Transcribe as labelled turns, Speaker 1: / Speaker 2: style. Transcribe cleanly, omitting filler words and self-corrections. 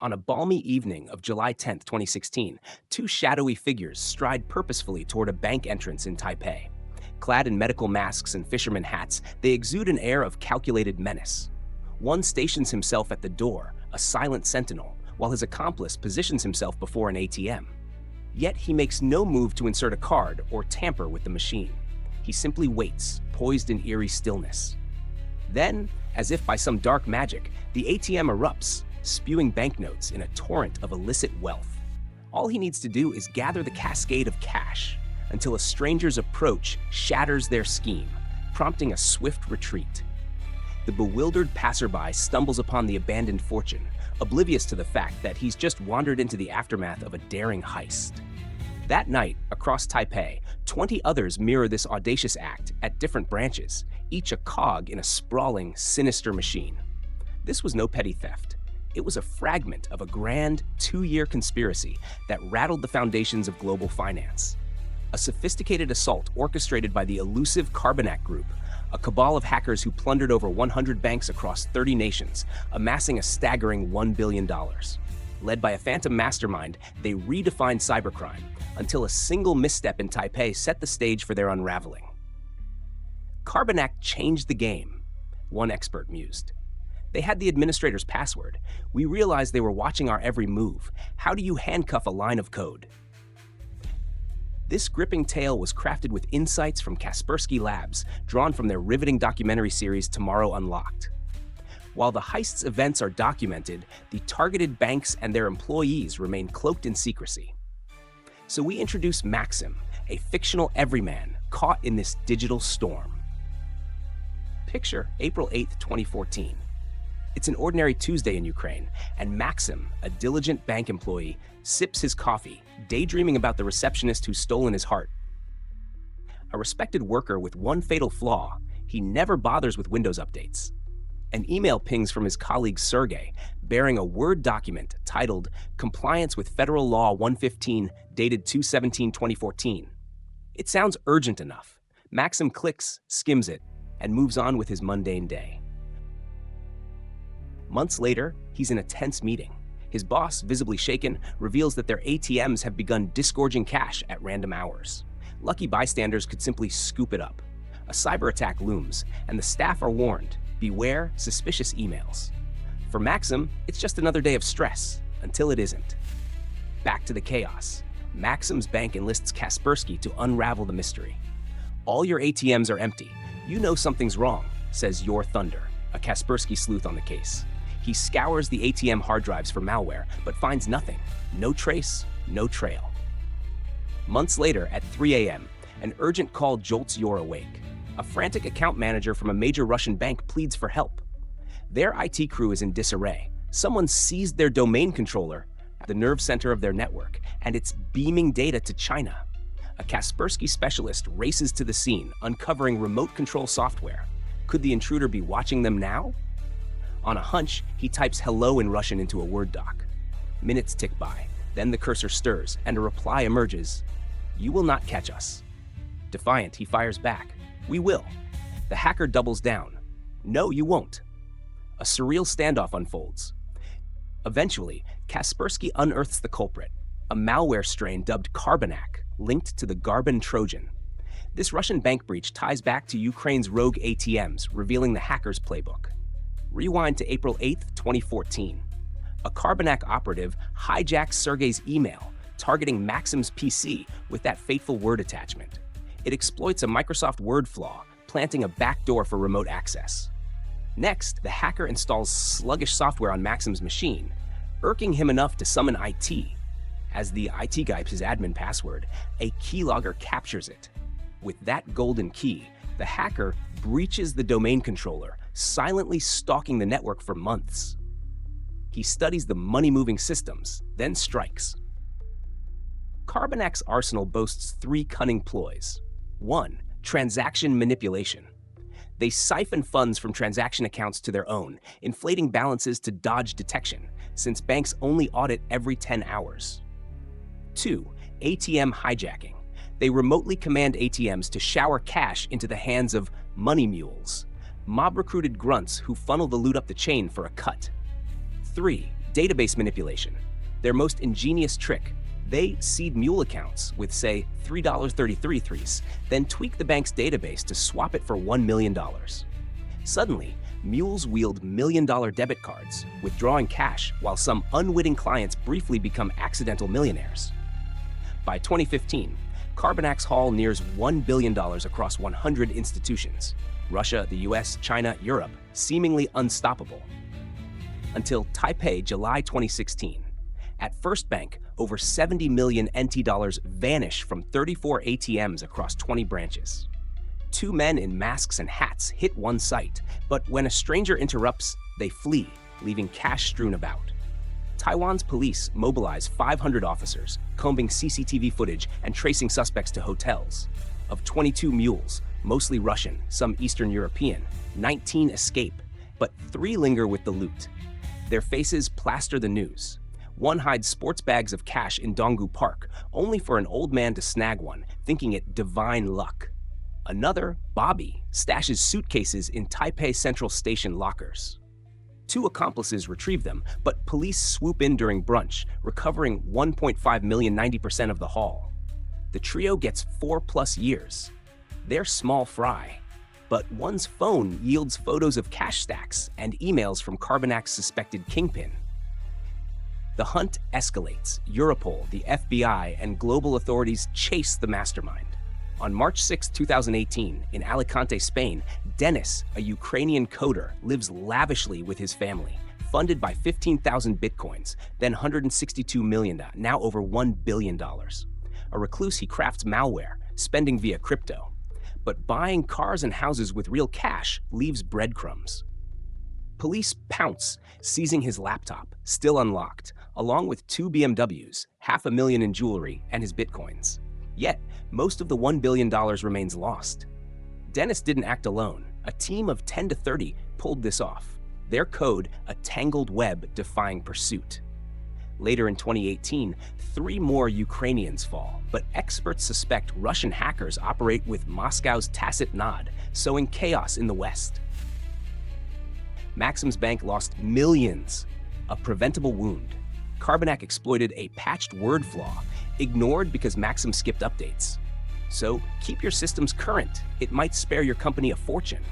Speaker 1: On a balmy evening of July 10th, 2016, two shadowy figures stride purposefully toward a bank entrance in Taipei. Clad in medical masks and fisherman hats, they exude an air of calculated menace. One stations himself at the door, a silent sentinel, while his accomplice positions himself before an ATM. Yet he makes no move to insert a card or tamper with the machine. He simply waits, poised in eerie stillness. Then, as if by some dark magic, the ATM erupts, spewing banknotes in a torrent of illicit wealth. All he needs to do is gather the cascade of cash until a stranger's approach shatters their scheme, prompting a swift retreat. The bewildered passerby stumbles upon the abandoned fortune, oblivious to the fact that he's just wandered into the aftermath of a daring heist. That night, across Taipei, 20 others mirror this audacious act at different branches, each a cog in a sprawling, sinister machine. This was no petty theft. It was a fragment of a grand, two-year conspiracy that rattled the foundations of global finance. A sophisticated assault orchestrated by the elusive Carbanak group, a cabal of hackers who plundered over 100 banks across 30 nations, amassing a staggering $1 billion. Led by a phantom mastermind, they redefined cybercrime until a single misstep in Taipei set the stage for their unraveling. Carbanak changed the game, one expert mused. They had the administrator's password. We realized they were watching our every move. How do you handcuff a line of code? This gripping tale was crafted with insights from Kaspersky Labs, drawn from their riveting documentary series Tomorrow Unlocked. While the heist's events are documented, the targeted banks and their employees remain cloaked in secrecy. So we introduce Maxim, a fictional everyman caught in this digital storm. Picture April 8th, 2014. It's an ordinary Tuesday in Ukraine, and Maxim, a diligent bank employee, sips his coffee, daydreaming about the receptionist who's stolen his heart. A respected worker with one fatal flaw: he never bothers with Windows updates. An email pings from his colleague Sergey, bearing a Word document titled Compliance with Federal Law 115, dated 2/17/2014. It sounds urgent enough. Maxim clicks, skims it, and moves on with his mundane day. Months later, he's in a tense meeting. His boss, visibly shaken, reveals that their ATMs have begun disgorging cash at random hours. Lucky bystanders could simply scoop it up. A cyberattack looms, and the staff are warned: beware suspicious emails. For Maxim, it's just another day of stress, until it isn't. Back to the chaos. Maxim's bank enlists Kaspersky to unravel the mystery. All your ATMs are empty. You know something's wrong, says Your Thunder, a Kaspersky sleuth on the case. He scours the ATM hard drives for malware, but finds nothing. No trace, no trail. Months later, at 3 a.m., an urgent call jolts Your awake. A frantic account manager from a major Russian bank pleads for help. Their IT crew is in disarray. Someone seized their domain controller at the nerve center of their network, and it's beaming data to China. A Kaspersky specialist races to the scene, uncovering remote control software. Could the intruder be watching them now? On a hunch, he types hello in Russian into a Word doc. Minutes tick by, then the cursor stirs, and a reply emerges: "You will not catch us." Defiant, he fires back: "We will." The hacker doubles down: "No, you won't." A surreal standoff unfolds. Eventually, Kaspersky unearths the culprit, a malware strain dubbed Carbanak, linked to the Garban Trojan. This Russian bank breach ties back to Ukraine's rogue ATMs, revealing the hacker's playbook. Rewind to April 8th, 2014. A Carbanak operative hijacks Sergey's email, targeting Maxim's PC with that fateful Word attachment. It exploits a Microsoft Word flaw, planting a backdoor for remote access. Next, the hacker installs sluggish software on Maxim's machine, irking him enough to summon IT. As the IT guy his admin password, a keylogger captures it. With that golden key, the hacker breaches the domain controller, silently stalking the network for months. He studies the money-moving systems, then strikes. Carbanak's arsenal boasts three cunning ploys. 1. Transaction manipulation. They siphon funds from transaction accounts to their own, inflating balances to dodge detection, since banks only audit every 10 hours. 2. ATM hijacking. They remotely command ATMs to shower cash into the hands of money mules, mob-recruited grunts who funnel the loot up the chain for a cut. 3. Database manipulation. Their most ingenious trick: they seed Mule accounts with, say, $3.33, then tweak the bank's database to swap it for $1 million. Suddenly, Mules wield million-dollar debit cards, withdrawing cash while some unwitting clients briefly become accidental millionaires. By 2015, Carbonak's haul nears $1 billion across 100 institutions: Russia, the US, China, Europe, seemingly unstoppable. Until Taipei, July 2016. At First Bank, over 70 million NT dollars vanish from 34 ATMs across 20 branches. Two men in masks and hats hit one site, but when a stranger interrupts, they flee, leaving cash strewn about. Taiwan's police mobilize 500 officers, combing CCTV footage and tracing suspects to hotels. Of 22 mules, mostly Russian, some Eastern European, 19 escape, but 3 linger with the loot. Their faces plaster the news. One hides sports bags of cash in Donggu Park, only for an old man to snag one, thinking it divine luck. Another, Bobby, stashes suitcases in Taipei Central Station lockers. 2 accomplices retrieve them, but police swoop in during brunch, recovering $1.5 million, 90% of the haul. The trio gets 4+ years. They're small fry, but one's phone yields photos of cash stacks and emails from Carbonak's suspected kingpin. The hunt escalates. Europol, the FBI, and global authorities chase the mastermind. On March 6, 2018, in Alicante, Spain, Dennis, a Ukrainian coder, lives lavishly with his family, funded by 15,000 bitcoins, then $162 million, now over $1 billion. A recluse, he crafts malware, spending via crypto. But buying cars and houses with real cash leaves breadcrumbs. Police pounce, seizing his laptop, still unlocked, along with 2 BMWs, $500,000 in jewelry, and his bitcoins. Yet, most of the $1 billion remains lost. Dennis didn't act alone. A team of 10 to 30 pulled this off. Their code, a tangled web defying pursuit. Later in 2018, 3 more Ukrainians fall, but experts suspect Russian hackers operate with Moscow's tacit nod, sowing chaos in the West. Maxim's bank lost millions, a preventable wound. Carbanak exploited a patched word flaw, ignored because Maxim skipped updates. So keep your systems current. It might spare your company a fortune.